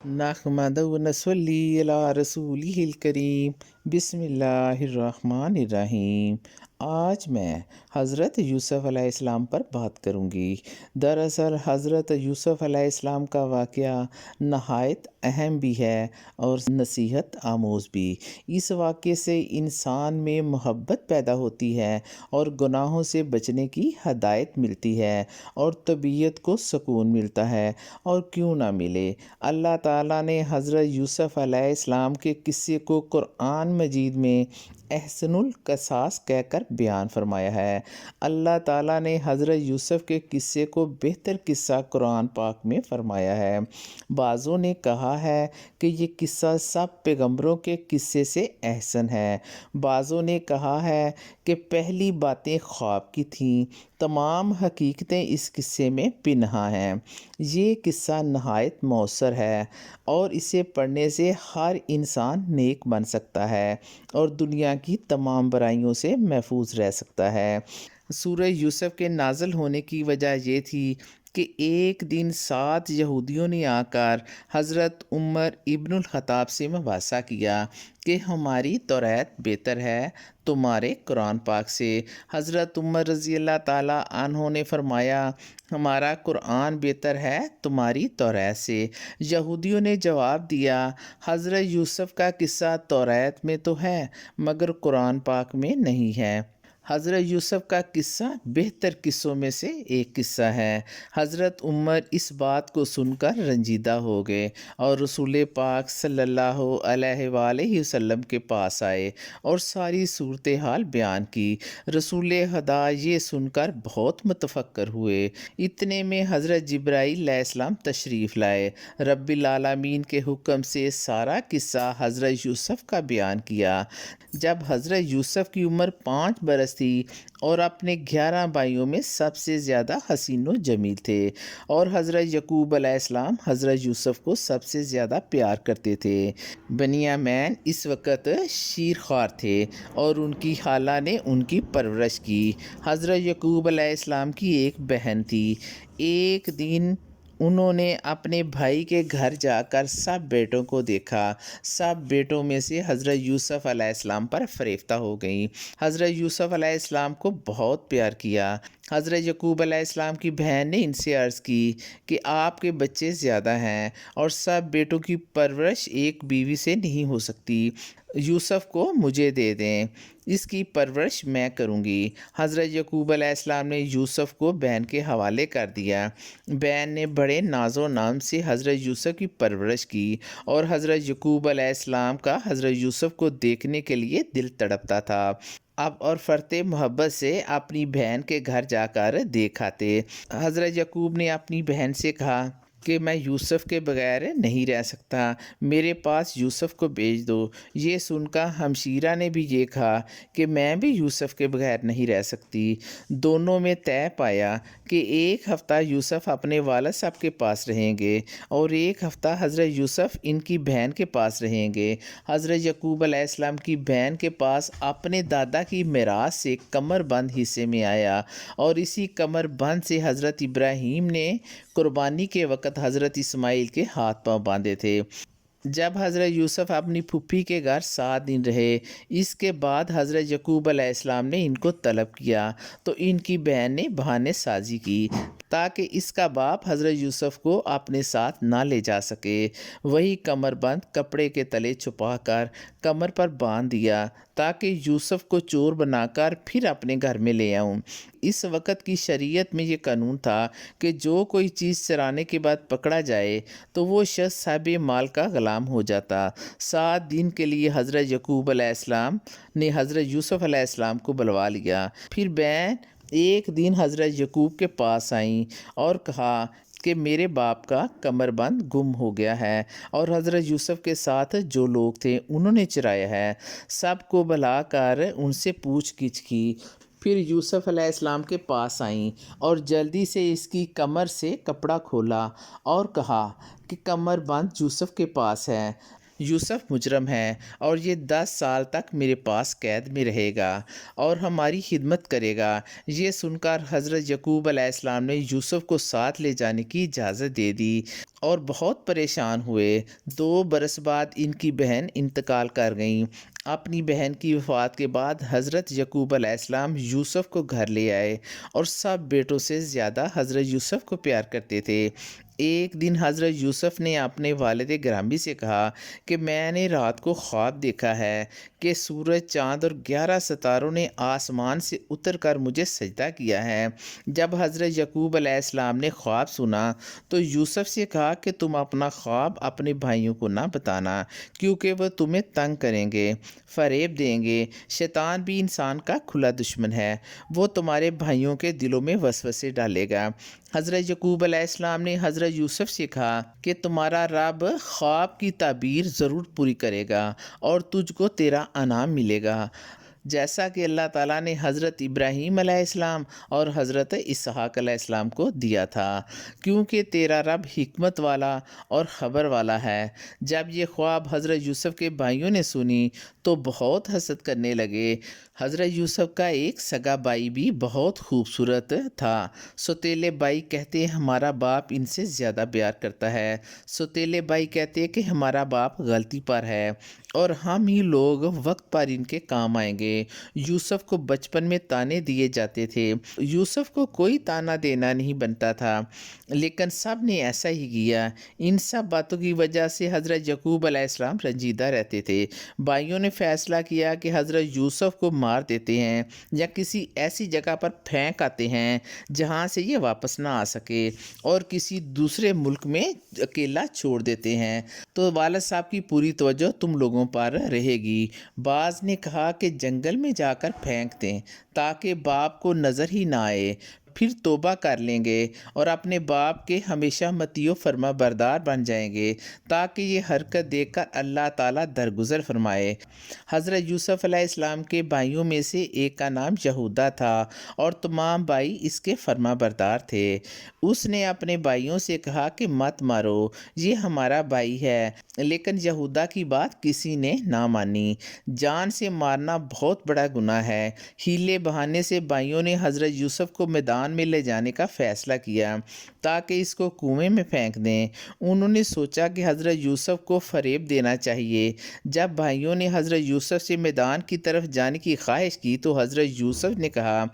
نحمدہ و نصلی علی رسولہ الکریم بسم اللہ الرحمن الرحیم۔ آج میں حضرت یوسف علیہ السلام پر بات کروں گی۔ دراصل حضرت یوسف علیہ السلام کا واقعہ نہایت اہم بھی ہے اور نصیحت آموز بھی۔ اس واقعے سے انسان میں محبت پیدا ہوتی ہے اور گناہوں سے بچنے کی ہدایت ملتی ہے اور طبیعت کو سکون ملتا ہے، اور کیوں نہ ملے۔ اللہ تعالیٰ نے حضرت یوسف علیہ السلام کے قصے کو قرآن مجید میں احسن القصص کہہ کر بیان فرمایا ہے۔ اللہ تعالیٰ نے حضرت یوسف کے قصے کو بہتر قصہ قرآن پاک میں فرمایا ہے۔ بعضوں نے کہا ہے کہ یہ قصہ سب پیغمبروں کے قصے سے احسن ہے۔ بعضوں نے کہا ہے کہ پہلی باتیں خواب کی تھیں، تمام حقیقتیں اس قصے میں پنہاں ہیں۔ یہ قصہ نہایت مؤثر ہے اور اسے پڑھنے سے ہر انسان نیک بن سکتا ہے اور دنیا کی تمام برائیوں سے محفوظ رہ سکتا ہے۔ سورہ یوسف کے نازل ہونے کی وجہ یہ تھی کہ ایک دن 7 یہودیوں نے آ کر حضرت عمر ابن الخطاب سے مباحثہ کیا کہ ہماری توریت بہتر ہے تمہارے قرآن پاک سے۔ حضرت عمر رضی اللہ تعالیٰ عنہ نے فرمایا ہمارا قرآن بہتر ہے تمہاری توریت سے۔ یہودیوں نے جواب دیا حضرت یوسف کا قصہ توریت میں تو ہے مگر قرآن پاک میں نہیں ہے۔ حضرت یوسف کا قصہ بہتر قصوں میں سے ایک قصہ ہے۔ حضرت عمر اس بات کو سن کر رنجیدہ ہو گئے اور رسول پاک صلی اللہ علیہ وآلہ وسلم کے پاس آئے اور ساری صورتحال بیان کی۔ رسول خدا یہ سن کر بہت متفکر ہوئے۔ اتنے میں حضرت جبرائیل علیہ السلام تشریف لائے۔ رب العالمین کے حکم سے سارا قصہ حضرت یوسف کا بیان کیا۔ جب حضرت یوسف کی عمر 5 برس تھی اور اپنے 11 بھائیوں میں سب سے زیادہ حسین و جمیل تھے، اور حضرت یعقوب علیہ السلام حضرت یوسف کو سب سے زیادہ پیار کرتے تھے۔ بنیامین اس وقت شیرخوار تھے اور ان کی خالہ نے ان کی پرورش کی۔ حضرت یعقوب علیہ السلام کی ایک بہن تھی۔ ایک دن انہوں نے اپنے بھائی کے گھر جا کر سب بیٹوں کو دیکھا۔ سب بیٹوں میں سے حضرت یوسف علیہ السلام پر فریفتہ ہو گئیں۔ حضرت یوسف علیہ السلام کو بہت پیار کیا۔ حضرت یعقوب علیہ السلام کی بہن نے ان سے عرض کی کہ آپ کے بچے زیادہ ہیں اور سب بیٹوں کی پرورش ایک بیوی سے نہیں ہو سکتی، یوسف کو مجھے دے دیں، اس کی پرورش میں کروں گی۔ حضرت یعقوب علیہ السلام نے یوسف کو بہن کے حوالے کر دیا۔ بہن نے بڑے ناز و نام سے حضرت یوسف کی پرورش کی اور حضرت یعقوب علیہ السلام کا حضرت یوسف کو دیکھنے کے لیے دل تڑپتا تھا۔ اب اور فرتے محبت سے اپنی بہن کے گھر جا کر دیکھ آتے۔ حضرت یعقوب نے اپنی بہن سے کہا کہ میں یوسف کے بغیر نہیں رہ سکتا، میرے پاس یوسف کو بھیج دو۔ یہ سن کر ہمشیرہ نے بھی یہ کہا کہ میں بھی یوسف کے بغیر نہیں رہ سکتی۔ دونوں میں طے پایا کہ ایک ہفتہ یوسف اپنے والد صاحب کے پاس رہیں گے اور ایک ہفتہ حضرت یوسف ان کی بہن کے پاس رہیں گے۔ حضرت یعقوب علیہ السلام کی بہن کے پاس اپنے دادا کی میراث سے کمر بند حصے میں آیا، اور اسی کمر بند سے حضرت ابراہیم نے قربانی کے وقت حضرت اسماعیل کے ہاتھ پاؤں باندھے تھے۔ جب حضرت یوسف اپنی پھوپھی کے گھر 7 دن رہے، اس کے بعد حضرت یعقوب علیہ السلام نے ان کو طلب کیا تو ان کی بہن نے بہانے سازی کی تاکہ اس کا باپ حضرت یوسف کو اپنے ساتھ نہ لے جا سکے۔ وہی کمر بند کپڑے کے تلے چھپا کر کمر پر باندھ دیا تاکہ یوسف کو چور بنا کر پھر اپنے گھر میں لے آؤں۔ اس وقت کی شریعت میں یہ قانون تھا کہ جو کوئی چیز چرانے کے بعد پکڑا جائے تو وہ شخص صاحب مال کا غلام ہو جاتا۔ 7 دن کے لیے حضرت یعقوب علیہ السلام نے حضرت یوسف علیہ السلام کو بلوا لیا۔ پھر بہن ایک دن حضرت یعقوب کے پاس آئیں اور کہا کہ میرے باپ کا کمر بند گم ہو گیا ہے اور حضرت یوسف کے ساتھ جو لوگ تھے انہوں نے چرایا ہے۔ سب کو بلا کر ان سے پوچھ گچھ کی۔ پھر یوسف علیہ السلام کے پاس آئیں اور جلدی سے اس کی کمر سے کپڑا کھولا اور کہا کہ کمر بند یوسف کے پاس ہے۔ یوسف مجرم ہے اور یہ 10 سال تک میرے پاس قید میں رہے گا اور ہماری خدمت کرے گا۔ یہ سن کر حضرت یعقوب علیہ السلام نے یوسف کو ساتھ لے جانے کی اجازت دے دی اور بہت پریشان ہوئے۔ 2 برس بعد ان کی بہن انتقال کر گئیں۔ اپنی بہن کی وفات کے بعد حضرت یعقوب علیہ السلام یوسف کو گھر لے آئے اور سب بیٹوں سے زیادہ حضرت یوسف کو پیار کرتے تھے۔ ایک دن حضرت یوسف نے اپنے والد گرامی سے کہا کہ میں نے رات کو خواب دیکھا ہے کہ سورج، چاند اور 11 ستاروں نے آسمان سے اتر کر مجھے سجدہ کیا ہے۔ جب حضرت یعقوب علیہ السلام نے خواب سنا تو یوسف سے کہا کہ تم اپنا خواب اپنے بھائیوں کو نہ بتانا، کیونکہ وہ تمہیں تنگ کریں گے، فریب دیں گے۔ شیطان بھی انسان کا کھلا دشمن ہے، وہ تمہارے بھائیوں کے دلوں میں وسوسے ڈالے گا۔ حضرت یعقوب علیہ السلام نے حضرت یوسف سے کہا کہ تمہارا رب خواب کی تعبیر ضرور پوری کرے گا اور تجھ کو تیرا انعام ملے گا، جیسا کہ اللہ تعالیٰ نے حضرت ابراہیم علیہ السلام اور حضرت اسحاق علیہ السلام کو دیا تھا، کیونکہ تیرا رب حکمت والا اور خبر والا ہے۔ جب یہ خواب حضرت یوسف کے بھائیوں نے سنی تو بہت حسد کرنے لگے۔ حضرت یوسف کا ایک سگا بھائی بھی بہت خوبصورت تھا۔ سوتیلے بھائی کہتے ہمارا باپ ان سے زیادہ پیار کرتا ہے۔ سوتیلے بھائی کہتے کہ ہمارا باپ غلطی پر ہے اور ہم ہی لوگ وقت پر ان کے کام آئیں گے۔ یوسف کو بچپن میں تانے دیے جاتے تھے۔ یوسف کو کوئی تانا دینا نہیں بنتا تھا، لیکن سب نے ایسا ہی کیا۔ ان سب باتوں کی وجہ سے حضرت یعقوب علیہ السلام رنجیدہ رہتے تھے۔ بھائیوں نے فیصلہ کیا کہ حضرت یوسف کو مار دیتے ہیں یا کسی ایسی جگہ پر پھینک آتے ہیں جہاں سے یہ واپس نہ آ سکے اور کسی دوسرے ملک میں اکیلا چھوڑ دیتے ہیں، تو والد صاحب کی پوری توجہ تم لوگوں پر رہے گی۔ بعض نے کہا کہ جنگل میں جا کر پھینک دیں تاکہ باپ کو نظر ہی نہ آئے، پھر توبہ کر لیں گے اور اپنے باپ کے ہمیشہ مطیع و فرما بردار بن جائیں گے تاکہ یہ حرکت دیکھ کر اللہ تعالیٰ درگزر فرمائے۔ حضرت یوسف علیہ السلام کے بھائیوں میں سے ایک کا نام یہودا تھا اور تمام بھائی اس کے فرما بردار تھے۔ اس نے اپنے بھائیوں سے کہا کہ مت مارو، یہ ہمارا بھائی ہے، لیکن یہودا کی بات کسی نے نہ مانی۔ جان سے مارنا بہت بڑا گناہ ہے۔ ہیلے بہانے سے بھائیوں نے حضرت یوسف کو میدان میں لے جانے کا فیصلہ کیا تاکہ اس کو کنویں میں پھینک دیں۔ انہوں نے سوچا کہ حضرت یوسف کو فریب دینا چاہیے۔ جب بھائیوں نے حضرت یوسف سے میدان کی طرف جانے کی خواہش کی تو حضرت یوسف نے کہا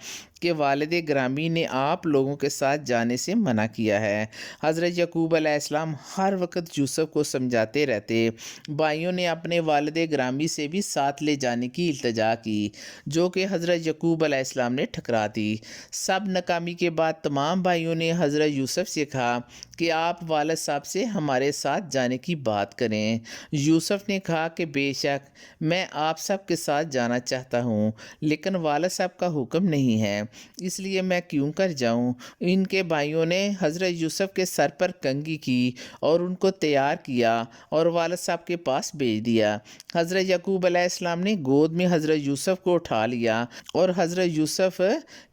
کہ والد گرامی نے آپ لوگوں کے ساتھ جانے سے منع کیا ہے۔ حضرت یعقوب علیہ السلام ہر وقت یوسف کو سمجھاتے رہتے۔ بھائیوں نے اپنے والد گرامی سے بھی ساتھ لے جانے کی التجا کی، جو کہ حضرت یعقوب علیہ السلام نے ٹھکرا دی۔ سب ناکامی کے بعد تمام بھائیوں نے حضرت یوسف سے کہا کہ آپ والد صاحب سے ہمارے ساتھ جانے کی بات کریں۔ یوسف نے کہا کہ بے شک میں آپ سب کے ساتھ جانا چاہتا ہوں، لیکن والد صاحب کا حکم نہیں ہے، اس لیے میں کیوں کر جاؤں۔ ان کے بھائیوں نے حضرت یوسف کے سر پر کنگھی کی اور ان کو تیار کیا اور والد صاحب کے پاس بھیج دیا۔ حضرت یعقوب علیہ السلام نے گود میں حضرت یوسف کو اٹھا لیا اور حضرت یوسف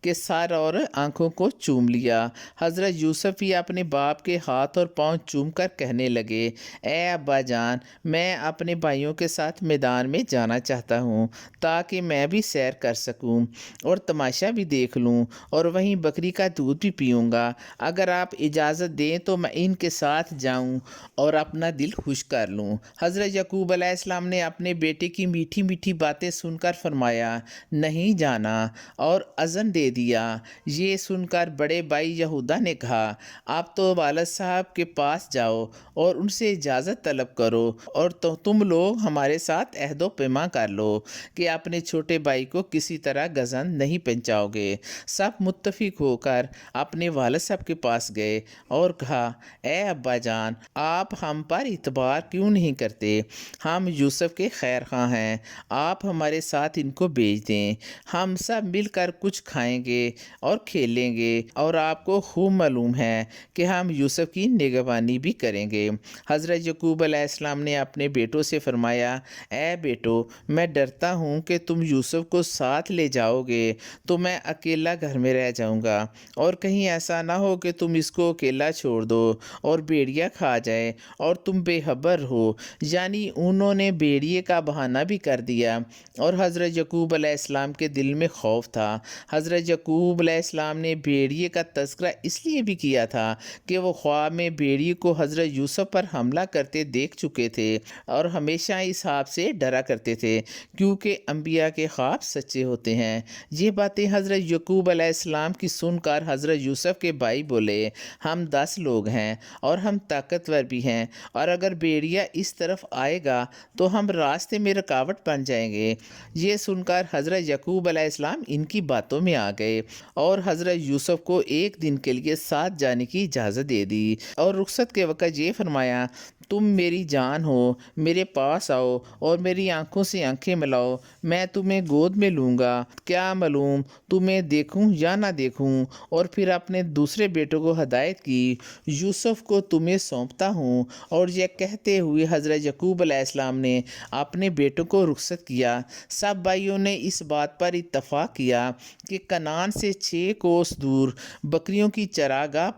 کے سر اور آنکھوں کو چوم لیا۔ حضرت یوسف بھی اپنے باپ کے ہاتھ اور پاؤں چوم کر کہنے لگے، اے ابا جان، میں اپنے بھائیوں کے ساتھ میدان میں جانا چاہتا ہوں تاکہ میں بھی سیر کر سکوں اور تماشا بھی دیکھ لوں اور وہیں بکری کا دودھ بھی پیوں گا۔ اگر آپ اجازت دیں تو میں ان کے ساتھ جاؤں اور اپنا دل خوش کر لوں۔ حضرت یعقوب علیہ السلام نے اپنے بیٹے کی میٹھی میٹھی باتیں سن کر فرمایا، نہیں جانا، اور اذن دے دیا۔ یہ سن کر بڑے بھائی یہودا نے کہا، آپ تو والد صاحب کے پاس جاؤ اور ان سے اجازت طلب کرو اور تم لوگ ہمارے ساتھ عہد و پیمان کر لو کہ اپنے چھوٹے بھائی کو کسی طرح گزند نہیں پہنچاؤ گے۔ سب متفق ہو کر اپنے والد صاحب کے پاس گئے اور کہا، اے ابا جان، آپ ہم پر اعتبار کیوں نہیں کرتے؟ ہم یوسف کے خیر خواہ ہیں، آپ ہمارے ساتھ ان کو بھیج دیں، ہم سب مل کر کچھ کھائیں گے اور کھیلیں گے، اور آپ کو خوب معلوم ہے کہ ہم یوسف یوسف کی نگہبانی بھی کریں گے۔ حضرت یعقوب علیہ السلام نے اپنے بیٹوں سے فرمایا، اے بیٹو، میں ڈرتا ہوں کہ تم یوسف کو ساتھ لے جاؤ گے تو میں اکیلا گھر میں رہ جاؤں گا، اور کہیں ایسا نہ ہو کہ تم اس کو اکیلا چھوڑ دو اور بھیڑیا کھا جائے اور تم بے خبر ہو۔ یعنی انہوں نے بھیڑیے کا بہانہ بھی کر دیا، اور حضرت یعقوب علیہ السلام کے دل میں خوف تھا۔ حضرت یعقوب علیہ السلام نے بھیڑیے کا تذکرہ اس لیے بھی کیا تھا کہ وہ خواب میں بھیڑیے کو حضرت یوسف پر حملہ کرتے دیکھ چکے تھے اور ہمیشہ اس خواب سے ڈرا کرتے تھے، کیونکہ انبیاء کے خواب سچے ہوتے ہیں۔ یہ باتیں حضرت یعقوب علیہ السلام کی سن کر حضرت یوسف کے بھائی بولے، ہم 10 لوگ ہیں اور ہم طاقتور بھی ہیں، اور اگر بھیڑیا اس طرف آئے گا تو ہم راستے میں رکاوٹ بن جائیں گے۔ یہ سن کر حضرت یعقوب علیہ السلام ان کی باتوں میں آ گئے اور حضرت یوسف کو ایک دن کے لیے ساتھ جانے کی اجازت دے دی، اور رخصت کے وقت یہ فرمایا، تم میری جان ہو، میرے پاس آؤ اور میری آنکھوں سے آنکھیں ملاؤ، میں تمہیں گود میں لوں گا، کیا معلوم تمہیں دیکھوں یا نہ دیکھوں۔ اور پھر اپنے دوسرے بیٹوں کو ہدایت کی، یوسف کو تمہیں سونپتا ہوں۔ اور یہ کہتے ہوئے حضرت یعقوب علیہ السلام نے اپنے بیٹوں کو رخصت کیا۔ سب بھائیوں نے اس بات پر اتفاق کیا کہ کنعان سے 6 کوس دور بکریوں کی چراگاہ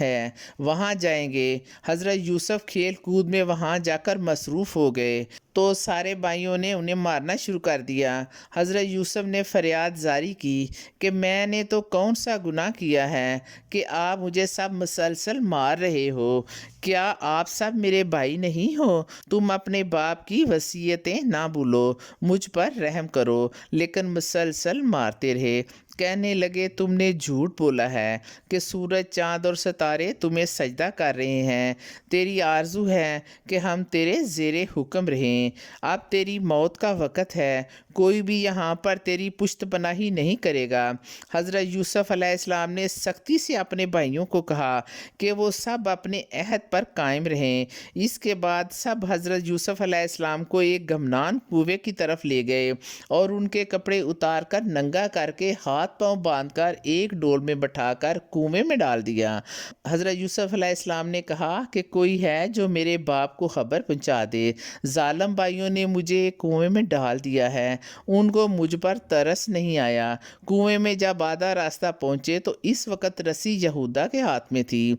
ہے، وہاں جائیں گے۔ حضرت یوسف کھیل کود میں وہاں جا کر مصروف ہو گئے تو سارے بھائیوں نے انہیں مارنا شروع کر دیا۔ حضرت یوسف نے فریاد جاری کی کہ میں نے تو کون سا گناہ کیا ہے کہ آپ مجھے سب مسلسل مار رہے ہو؟ کیا آپ سب میرے بھائی نہیں ہو؟ تم اپنے باپ کی وصیتیں نہ بھولو، مجھ پر رحم کرو۔ لیکن مسلسل مارتے رہے، کہنے لگے، تم نے جھوٹ بولا ہے کہ سورج، چاند اور ستارے تمہیں سجدہ کر رہے ہیں۔ تیری آرزو ہے کہ ہم تیرے زیر حکم رہیں۔ اب تیری موت کا وقت ہے، کوئی بھی یہاں پر تیری پشت پناہی نہیں کرے گا۔ حضرت یوسف علیہ السلام نے سختی سے اپنے بھائیوں کو کہا کہ وہ سب اپنے عہد پر قائم رہیں۔ اس کے بعد سب حضرت یوسف علیہ السلام کو ایک گمنام کنویں کی طرف لے گئے اور ان کے کپڑے اتار کر ننگا کر کے ہاتھ پاؤں باندھ کر ایک ڈول میں بٹھا کر کنویں میں ڈال دیا۔ حضرت یوسف علیہ السلام نے کہا کہ کوئی ہے جو میرے باپ کو خبر پہنچا دے، ظالم بھائیوں نے مجھے کنویں میں ڈال دیا ہے، ان کو مجھ پر ترس نہیں آیا۔ کنویں میں جب آدھا راستہ پہنچے تو اس وقت رسی یہودا کے ہاتھ میں تھی۔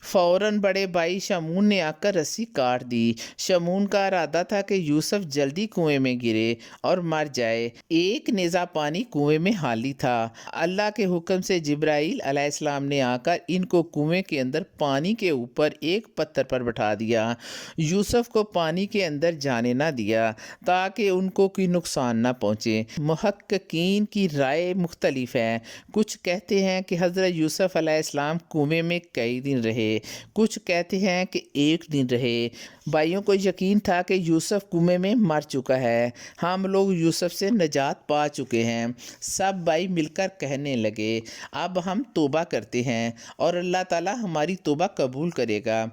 فوراً بڑے بھائی شمعون نے آ کر رسی کاٹ دی۔ شمعون کا ارادہ تھا کہ یوسف جلدی کنویں میں گرے اور مر جائے۔ ایک نیزہ پانی کنویں میں حالی تھا۔ اللہ کے حکم سے جبرائیل علیہ السلام نے آ کر ان کو کنویں کے اندر پانی کے اوپر ایک پتھر پر بٹھا دیا۔ یوسف کو پانی کے اندر جانے نہ دیا تاکہ ان کو کوئی نقصان نہ پہنچے۔ محققین کی رائے مختلف ہے۔ کچھ کہتے ہیں کہ حضرت یوسف علیہ السلام کنویں میں کئی دن رہے، کچھ کہتے ہیں کہ ایک دن رہے۔ بھائیوں کو یقین تھا کہ یوسف کنویں میں مر چکا ہے، ہم لوگ یوسف سے نجات پا چکے ہیں۔ سب بھائی مل کر کہنے لگے، اب ہم توبہ کرتے ہیں اور اللہ تعالی ہماری توبہ قبول کرے گا۔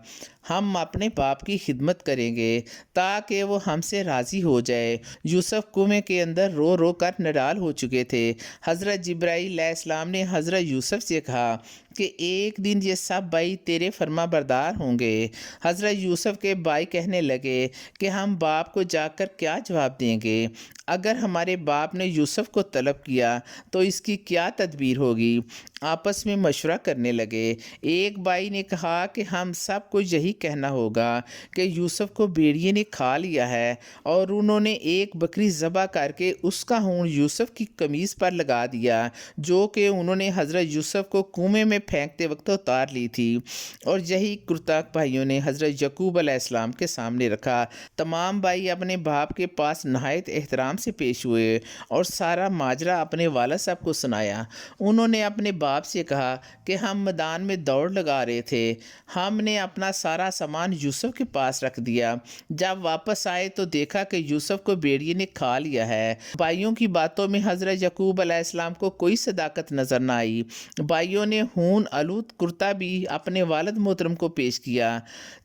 ہم اپنے باپ کی خدمت کریں گے تاکہ وہ ہم سے راضی ہو جائے۔ یوسف کنویں کے اندر رو رو کر نڈال ہو چکے تھے۔ حضرت جبرائیل علیہ السلام نے حضرت یوسف سے کہا کہ ایک دن یہ سب بھائی تیرے فرما بردار ہوں گے۔ حضرت یوسف کے بھائی کہنے لگے کہ ہم باپ کو جا کر کیا جواب دیں گے؟ اگر ہمارے باپ نے یوسف کو طلب کیا تو اس کی کیا تدبیر ہوگی؟ آپس میں مشورہ کرنے لگے۔ ایک بھائی نے کہا کہ ہم سب کو یہی کہنا ہوگا کہ یوسف کو بھیڑیے نے کھا لیا ہے، اور انہوں نے ایک بکری ذبح کر کے اس کا خون یوسف کی قمیص پر لگا دیا، جو کہ انہوں نے حضرت یوسف کو کنویں میں پھینکتے وقت اتار لی تھی۔ اور یہی کرتاک بھائیوں نے حضرت یعقوب علیہ السلام کے سامنے رکھا۔ تمام بھائی اپنے باپ کے پاس نہایت احترام سے پیش ہوئے اور سارا ماجرا اپنے والد صاحب کو سنایا۔ انہوں نے اپنے باپ سے کہا کہ ہم میدان میں دوڑ لگا رہے تھے، ہم نے اپنا سارا سامان یوسف کے پاس رکھ دیا، جب واپس آئے تو دیکھا کہ یوسف کو بھیڑیے نے کھا لیا ہے۔ بھائیوں کی باتوں میں حضرت یعقوب علیہ السلام کو کوئی صداقت نظر نہ آئی۔ بھائیوں نے خون آلود کرتا بھی اپنے والد محترم کو پیش کیا۔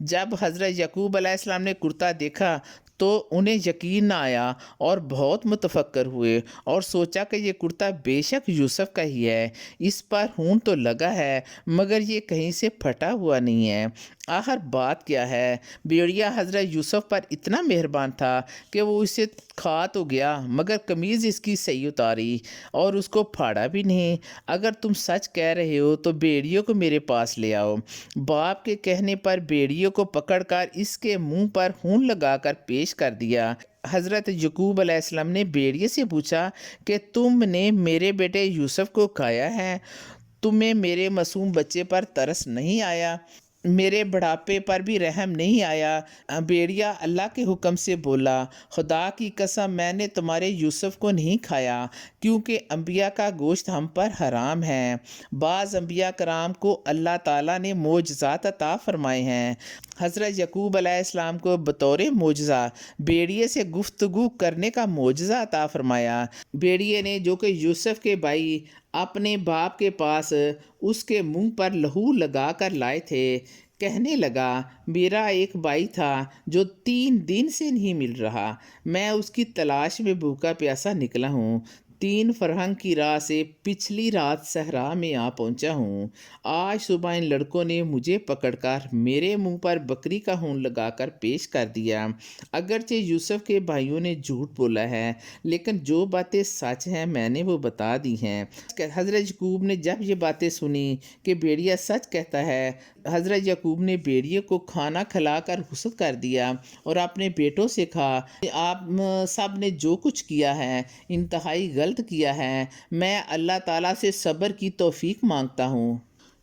جب حضرت یعقوب علیہ السلام نے کرتا دیکھا تو انہیں یقین نہ آیا اور بہت متفکر ہوئے اور سوچا کہ یہ کرتا بے شک یوسف کا ہی ہے، اس پر خون تو لگا ہے مگر یہ کہیں سے پھٹا ہوا نہیں ہے۔ آخر بات کیا ہے؟ بھیڑیا حضرت یوسف پر اتنا مہربان تھا کہ وہ اسے کھا تو گیا مگر قمیض اس کی صحیح اتاری اور اس کو پھاڑا بھی نہیں۔ اگر تم سچ کہہ رہے ہو تو بھیڑیوں کو میرے پاس لے آؤ۔ باپ کے کہنے پر بھیڑیوں کو پکڑ کر اس کے منہ پر خون لگا کر پیش کر دیا۔ حضرت یعقوب علیہ السلام نے بھیڑیے سے پوچھا کہ تم نے میرے بیٹے یوسف کو کھایا ہے؟ تمہیں میرے معصوم بچے پر ترس نہیں آیا؟ میرے بڑھاپے پر بھی رحم نہیں آیا؟ بھیڑیا اللہ کے حکم سے بولا، خدا کی قسم میں نے تمہارے یوسف کو نہیں کھایا کیونکہ انبیاء کا گوشت ہم پر حرام ہے۔ بعض انبیاء کرام کو اللہ تعالیٰ نے معجزات عطا فرمائے ہیں۔ حضرت یعقوب علیہ السلام کو بطور معجزہ بھیڑیے سے گفتگو کرنے کا معجزہ عطا فرمایا۔ بھیڑیے نے جو کہ یوسف کے بھائی اپنے باپ کے پاس اس کے منہ پر لہو لگا کر لائے تھے، کہنے لگا، میرا ایک بھائی تھا جو 3 دن سے نہیں مل رہا، میں اس کی تلاش میں بھوکا پیاسا نکلا ہوں، 3 فرسنگ کی راہ سے پچھلی رات صحرا میں آ پہنچا ہوں۔ آج صبح ان لڑکوں نے مجھے پکڑ کر میرے منہ پر بکری کا خون لگا کر پیش کر دیا۔ اگرچہ یوسف کے بھائیوں نے جھوٹ بولا ہے لیکن جو باتیں سچ ہیں میں نے وہ بتا دی ہیں۔ حضرت یعقوب نے جب یہ باتیں سنی کہ بھیڑیا سچ کہتا ہے، حضرت یعقوب نے بھیڑیے کو کھانا کھلا کر رخصت کر دیا اور اپنے بیٹوں سے کہا، آپ سب نے جو کچھ کیا ہے انتہائی غلط کیا ہے، میں اللہ تعالیٰ سے صبر کی توفیق مانگتا ہوں۔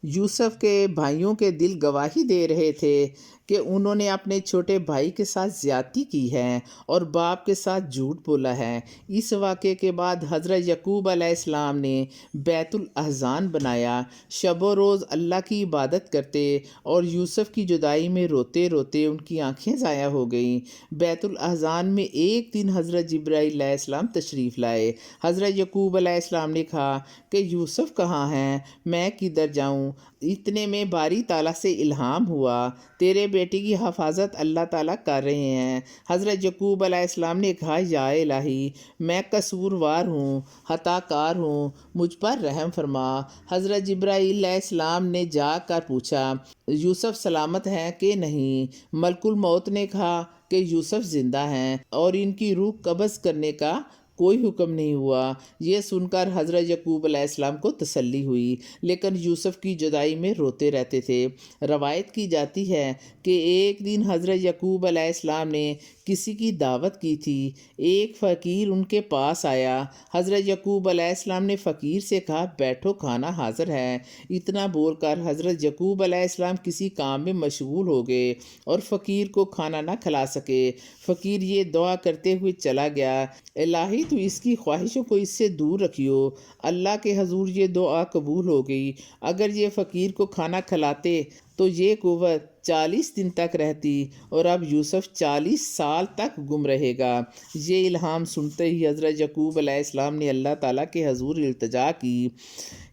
یوسف کے بھائیوں کے دل گواہی دے رہے تھے کہ انہوں نے اپنے چھوٹے بھائی کے ساتھ زیادتی کی ہے اور باپ کے ساتھ جھوٹ بولا ہے۔ اس واقعے کے بعد حضرت یعقوب علیہ السلام نے بیت الاحزان بنایا، شب و روز اللہ کی عبادت کرتے اور یوسف کی جدائی میں روتے روتے ان کی آنکھیں ضائع ہو گئیں۔ بیت الاحزان میں ایک دن حضرت جبرائیل علیہ السلام تشریف لائے۔ حضرت یعقوب علیہ السلام نے کہا کہ یوسف کہاں ہیں؟ میں کدھر جاؤں؟ اتنے میں باری تعالیٰ سے الہام ہوا، تیرے بیٹے کی حفاظت اللہ تعالیٰ کر رہے ہیں۔ حضرت یعقوب علیہ السلام نے کہا، یا الہی میں قصوروار ہوں، خطا کار ہوں، مجھ پر رحم فرما۔ حضرت جبرائیل علیہ السلام نے جا کر پوچھا، یوسف سلامت ہے کہ نہیں؟ ملک الموت نے کہا کہ یوسف زندہ ہیں اور ان کی روح قبض کرنے کا کوئی حکم نہیں ہوا۔ یہ سن کر حضرت یعقوب علیہ السلام کو تسلی ہوئی لیکن یوسف کی جدائی میں روتے رہتے تھے۔ روایت کی جاتی ہے کہ ایک دن حضرت یعقوب علیہ السلام نے کسی کی دعوت کی تھی، ایک فقیر ان کے پاس آیا۔ حضرت یعقوب علیہ السلام نے فقیر سے کہا، بیٹھو کھانا حاضر ہے۔ اتنا بول کر حضرت یعقوب علیہ السلام کسی کام میں مشغول ہو گئے اور فقیر کو کھانا نہ کھلا سکے۔ فقیر یہ دعا کرتے ہوئے چلا گیا، الہی تو اس کی خواہشوں کو اس سے دور رکھیو۔ اللہ کے حضور یہ دعا قبول ہو گئی۔ اگر یہ فقیر کو کھانا کھلاتے تو یہ قوت 40 دن تک رہتی اور اب یوسف 40 سال تک گم رہے گا۔ یہ الہام سنتے ہی حضرت یعقوب علیہ السلام نے اللہ تعالیٰ کے حضور التجا کی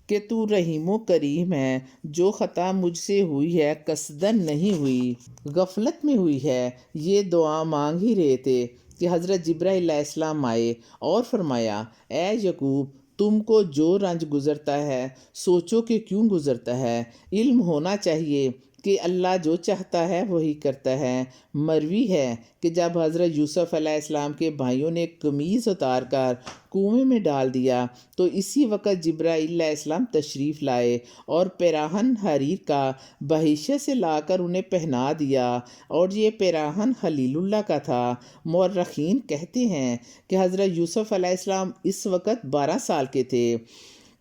کہ تو رحیم و کریم ہے، جو خطا مجھ سے ہوئی ہے قصدن نہیں ہوئی، غفلت میں ہوئی ہے۔ یہ دعا مانگ ہی رہے تھے کہ حضرت جبرائیل علیہ السلام آئے اور فرمایا، اے یعقوب تم کو جو رنج گزرتا ہے سوچو کہ کیوں گزرتا ہے۔ علم ہونا چاہیے کہ اللہ جو چاہتا ہے وہی کرتا ہے۔ مروی ہے کہ جب حضرت یوسف علیہ السلام کے بھائیوں نے قمیض اتار کر کنویں میں ڈال دیا تو اسی وقت جبرائیل علیہ السلام تشریف لائے اور پیراہن حریر کا بحیثیت سے لا کر انہیں پہنا دیا اور یہ پیراہن خلیل اللہ کا تھا۔ مورخین کہتے ہیں کہ حضرت یوسف علیہ السلام اس وقت 12 سال کے تھے،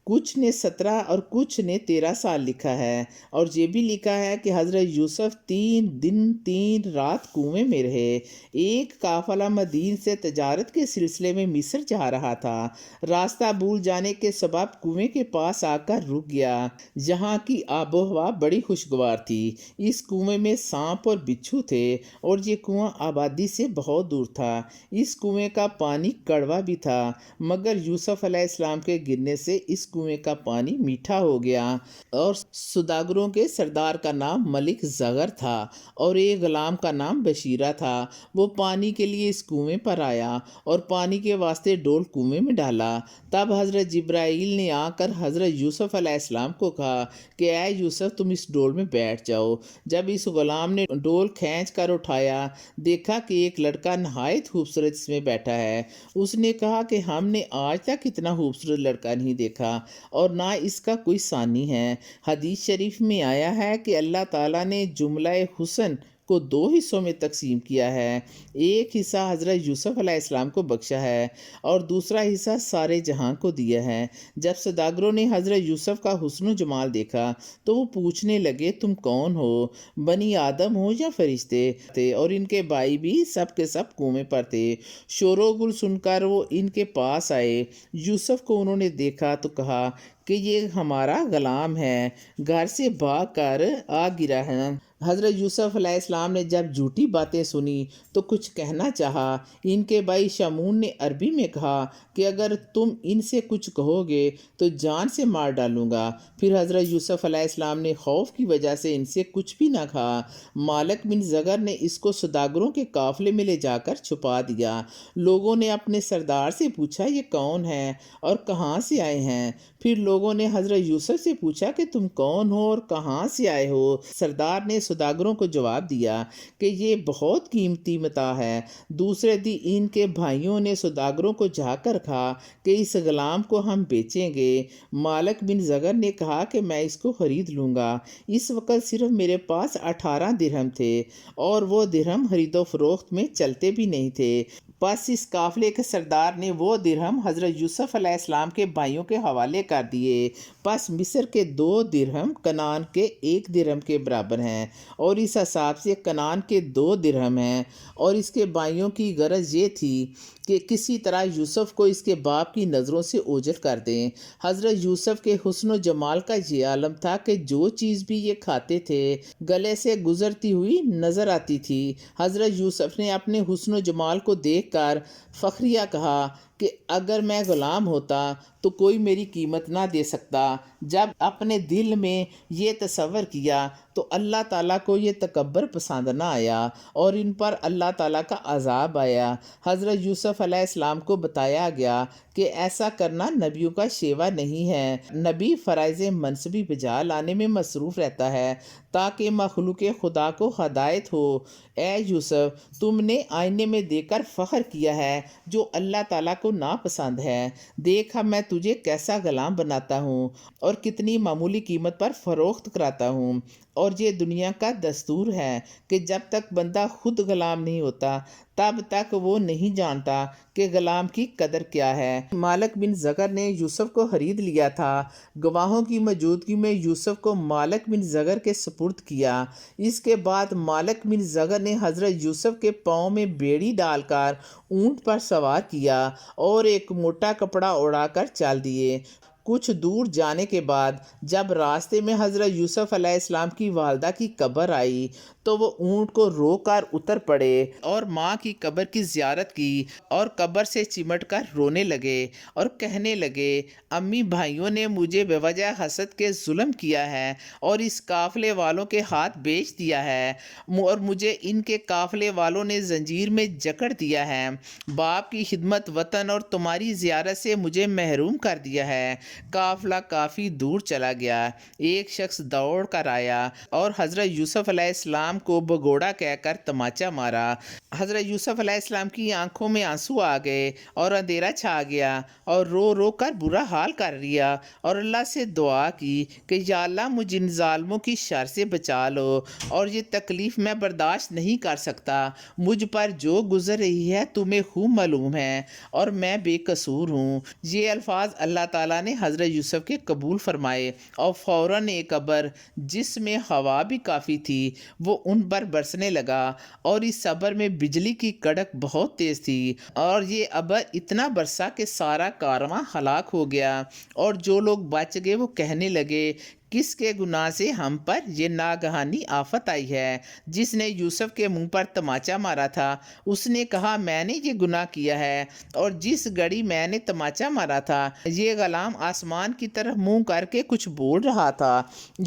کچھ نے 17 اور کچھ نے 13 سال لکھا ہے، اور یہ بھی لکھا ہے کہ حضرت یوسف 3 دن 3 رات کنویں میں رہے۔ ایک قافلہ مدین سے تجارت کے سلسلے میں مصر جا رہا تھا، راستہ بھول جانے کے سبب کنویں کے پاس آ کر رک گیا۔ یہاں کی آب و ہوا بڑی خوشگوار تھی، اس کنویں میں سانپ اور بچھو تھے اور یہ کنواں آبادی سے بہت دور تھا۔ اس کنویں کا پانی کڑوا بھی تھا مگر یوسف علیہ السلام کے گرنے سے اس کنویں کا پانی میٹھا ہو گیا۔ اور سوداگروں کے سردار کا نام ملک زغر تھا اور ایک غلام کا نام بشیرہ تھا۔ وہ پانی کے لیے اس کنویں پر آیا اور پانی کے واسطے ڈول کنویں میں ڈالا۔ تب حضرت جبرائیل نے آ کر حضرت یوسف علیہ السلام کو کہا کہ اے یوسف تم اس ڈول میں بیٹھ جاؤ۔ جب اس غلام نے ڈول کھینچ کر اٹھایا، دیکھا کہ ایک لڑکا نہایت خوبصورت اس میں بیٹھا ہے۔ اس نے کہا کہ ہم نے آج تک اتنا خوبصورت لڑکا نہیں دیکھا اور نہ اس کا کوئی ثانی ہے۔ حدیث شریف میں آیا ہے کہ اللہ تعالیٰ نے جملہ حسن کو 2 حصوں میں تقسیم کیا ہے۔ ایک حصہ حضرت یوسف علیہ السلام کو بخشا ہے اور دوسرا حصہ سارے جہاں کو دیا ہے۔ جب سوداگروں نے حضرت یوسف کا حسن و جمال دیکھا تو وہ پوچھنے لگے تم کون ہو؟ بنی آدم ہو یا فرشتے؟ اور ان کے بھائی بھی سب کے سب کنویں پر تھے۔ شور و گل سن کر وہ ان کے پاس آئے۔ یوسف کو انہوں نے دیکھا تو کہا کہ یہ ہمارا غلام ہے، گھر سے بھاگ کر آ گرا ہے۔ حضرت یوسف علیہ السلام نے جب جھوٹی باتیں سنی تو کچھ کہنا چاہا۔ ان کے بھائی شمعون نے عربی میں کہا کہ اگر تم ان سے کچھ کہو گے تو جان سے مار ڈالوں گا۔ پھر حضرت یوسف علیہ السلام نے خوف کی وجہ سے ان سے کچھ بھی نہ کہا۔ مالک بن زغر نے اس کو سوداگروں کے قافلے میں لے جا کر چھپا دیا۔ لوگوں نے اپنے سردار سے پوچھا یہ کون ہے اور کہاں سے آئے ہیں؟ پھر لوگوں نے حضرت یوسف سے پوچھا کہ تم کون ہو اور کہاں سے آئے ہو؟ سردار نے سوداگروں کو جواب دیا کہ یہ بہت قیمتی متاع ہے۔ دوسرے دن ان کے بھائیوں نے سوداگروں کو جا کر کہا کہ اس غلام کو ہم بیچیں گے۔ مالک بن زغر نے کہا کہ میں اس کو خرید لوں گا۔ اس وقت صرف میرے پاس 18 درہم تھے اور وہ درہم خرید و فروخت میں چلتے بھی نہیں تھے۔ پس اس قافلے کے سردار نے وہ درہم حضرت یوسف علیہ السلام کے بھائیوں کے حوالے کر دیے۔ پس مصر کے 2 درہم کنعان کے 1 درہم کے برابر ہیں اور اس حساب سے کنعان کے 2 درہم ہیں۔ اور اس کے بھائیوں کی غرض یہ تھی کہ کسی طرح یوسف کو اس کے باپ کی نظروں سے اوجھل کر دیں۔ حضرت یوسف کے حسن و جمال کا یہ عالم تھا کہ جو چیز بھی یہ کھاتے تھے گلے سے گزرتی ہوئی نظر آتی تھی۔ حضرت یوسف نے اپنے حسن و جمال کو دیکھ کر فخریہ کہا کہ اگر میں غلام ہوتا تو کوئی میری قیمت نہ دے سکتا۔ جب اپنے دل میں یہ تصور کیا تو اللہ تعالیٰ کو یہ تکبر پسند نہ آیا اور ان پر اللہ تعالیٰ کا عذاب آیا۔ حضرت یوسف علیہ السلام کو بتایا گیا کہ ایسا کرنا نبیوں کا شیوہ نہیں ہے۔ نبی فرائض منصبی بجا لانے میں مصروف رہتا ہے تاکہ مخلوق خدا کو ہدایت ہو۔ اے یوسف تم نے آئینے میں دیکھ کر فخر کیا ہے جو اللہ تعالیٰ کو ناپسند ہے۔ دیکھ اب میں تجھے کیسا غلام بناتا ہوں اور کتنی معمولی قیمت پر فروخت کراتا ہوں۔ اور یہ دنیا کا دستور ہے کہ جب تک بندہ خود غلام نہیں ہوتا تب تک وہ نہیں جانتا کہ غلام کی قدر کیا ہے۔ مالک بن زغر نے یوسف کو خرید لیا تھا۔ گواہوں کی موجودگی میں یوسف کو مالک بن زغر کے سپرد کیا۔ اس کے بعد مالک بن زغر نے حضرت یوسف کے پاؤں میں بیڑی ڈال کر اونٹ پر سوار کیا اور ایک موٹا کپڑا اڑا کر چل دیے۔ کچھ دور جانے کے بعد جب راستے میں حضرت یوسف علیہ السلام کی والدہ کی قبر آئی تو وہ اونٹ کو رو کر اتر پڑے اور ماں کی قبر کی زیارت کی اور قبر سے چمٹ کر رونے لگے اور کہنے لگے امی بھائیوں نے مجھے بے وجہ حسد کے ظلم کیا ہے اور اس قافلے والوں کے ہاتھ بیچ دیا ہے اور مجھے ان کے قافلے والوں نے زنجیر میں جکڑ دیا ہے۔ باپ کی خدمت وطن اور تمہاری زیارت سے مجھے محروم کر دیا ہے۔ قافلہ کافی دور چلا گیا۔ ایک شخص دوڑ کر آیا اور حضرت یوسف علیہ السلام کو بگوڑا کہہ کر تماچا مارا۔ حضرت یوسف علیہ السلام کی آنکھوں میں آنسو آ گئے اور اندھیرا چھا گیا اور رو رو کر برا حال کر لیا اور اللہ سے دعا کی کہ یا اللہ مجھے ان ظالموں کی شر سے بچا لو اور یہ تکلیف میں برداشت نہیں کر سکتا۔ مجھ پر جو گزر رہی ہے تمہیں خوب معلوم ہے اور میں بے قصور ہوں۔ یہ الفاظ اللہ تعالیٰ نے حضرت یوسف کے قبول فرمائے اور فوراً ایک ابر جس میں ہوا بھی کافی تھی وہ ان پر برسنے لگا اور اس ابر میں بجلی کی کڑک بہت تیز تھی اور یہ ابر اتنا برسا کہ سارا کارواں ہلاک ہو گیا اور جو لوگ بچ گئے وہ کہنے لگے کس کے گناہ سے ہم پر یہ ناگہانی آفت آئی ہے؟ جس نے یوسف کے منہ پر تماچا مارا تھا اس نے کہا میں نے یہ گناہ کیا ہے، اور جس گھڑی میں نے تماچا مارا تھا یہ غلام آسمان کی طرف منہ کر کے کچھ بول رہا تھا۔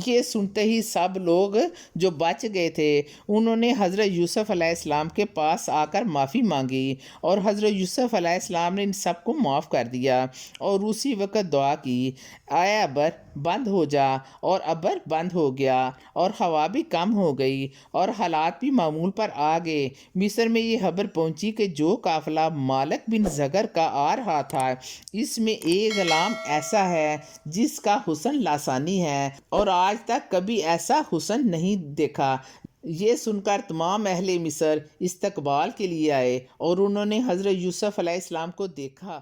یہ سنتے ہی سب لوگ جو بچ گئے تھے انہوں نے حضرت یوسف علیہ السلام کے پاس آ کر معافی مانگی، اور حضرت یوسف علیہ السلام نے ان سب کو معاف کر دیا، اور اسی وقت دعا کی، اے ابر بند ہو جا، اور ابر بند ہو گیا، اور ہوا بھی کم ہو گئی، اور حالات بھی معمول پر آ گئے۔ مصر میں یہ خبر پہنچی کہ جو قافلہ مالک بن زگر کا آ رہا تھا اس میں ایک غلام ایسا ہے جس کا حسن لاسانی ہے، اور آج تک کبھی ایسا حسن نہیں دیکھا۔ یہ سن کر تمام اہل مصر استقبال کے لیے آئے، اور انہوں نے حضرت یوسف علیہ السلام کو دیکھا